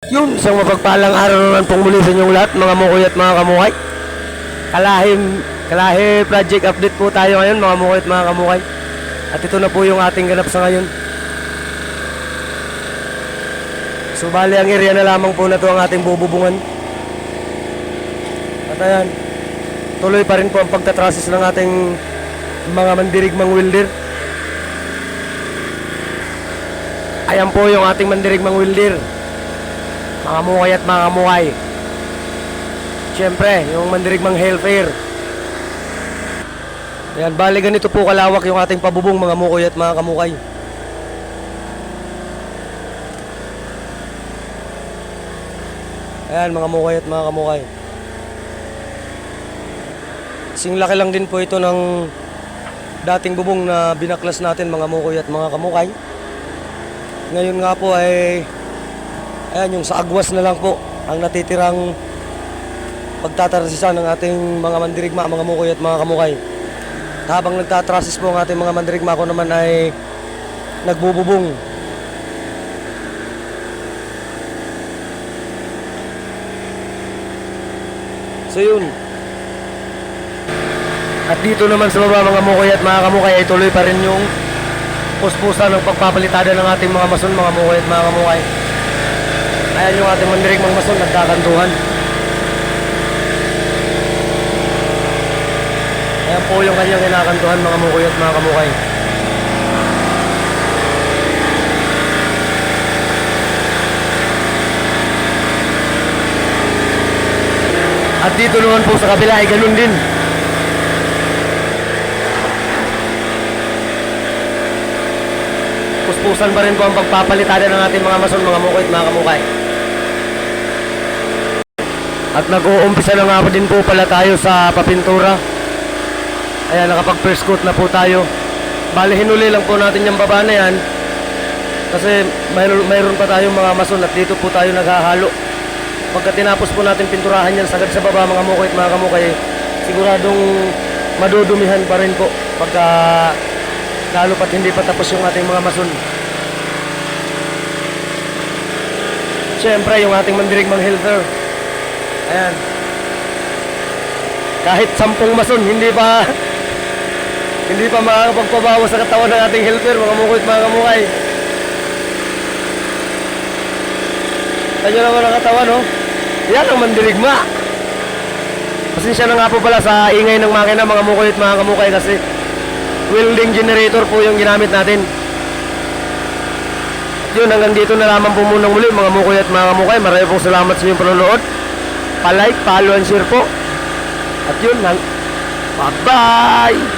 Yun, isang mapagpalang araw naman pong muli sa inyong lahat, mga mukoy at mga kamuhay. Kalahi project update po tayo ngayon, mga mukoy at mga kamuhay. At ito na po yung ating ganap sa ngayon. So bali ang area na lamang po na to ang ating bububungan. At ayan, tuloy pa rin po ang pagtatrasis ng ating mga mandirigmang welder. Ayan po yung ating mandirigmang welder, mga mukay at mga kamuhay. Siyempre, yung mandirigmang hellfire. Ayan, bali ganito po kalawak yung ating pabubong, mga mukay at mga kamukay. Ayan, mga mukay at mga kamukay. Sing laki lang din po ito ng dating bubong na binaklas natin, mga mukay at mga kamukay. Ngayon nga po ay ayan, yung sa agwas na lang po ang natitirang pagtatarasisan ng ating mga mandirigma, mga mukay at mga kamukay. Habang nagtatrasis po ang ating mga mandirigma, ako naman ay nagbububong. So yun. At dito naman sa baba, mga mukay at mga kamukay, ay tuloy pa rin yung puspusa ng pagpapalitada ng ating mga mason, mga mukay at mga kamukay. Ayan yung ating mandirigmang mason, nagkakantuhan. Ayan po yung kanyang kinakantuhan, mga mukay at mga kamukay. At dito naman po sa kabila ay ganun din. Puspusan pa rin po ang pagpapalitada ng ating mga mason, mga mukay at mga kamukay. At nag-uumpisa na nga pa din po pala tayo sa papintura. Ayan, nakapag first coat na po tayo. Bali, hinuli lang po natin yung baba na yan kasi mayroon pa tayong mga mason at dito po tayo naghahalo. Pagka tinapos po natin pinturahan yan sagad sa baba, mga mukay at mga kamukay, siguradong madudumihan pa rin po pagka lalo pat hindi pa tapos yung ating mga mason. Siyempre yung ating mandirigmang helper, ayan, kahit 10 mason hindi pa makakapagpabawas sa katawan ng ating helper, mga mukay at mga kamukay. Kanya naman ang katawan, no? Yan ang mandirigma. Pasensya na nga po pala sa ingay ng makina, mga mukay at mga kamukay, kasi welding generator po yung ginamit natin. At yun, hanggang dito na lamang po munang muli, mga mukay at mga kamukay. Marami pong salamat sa inyong panonood. Pa-like, follow and share po. At yun, bye-bye!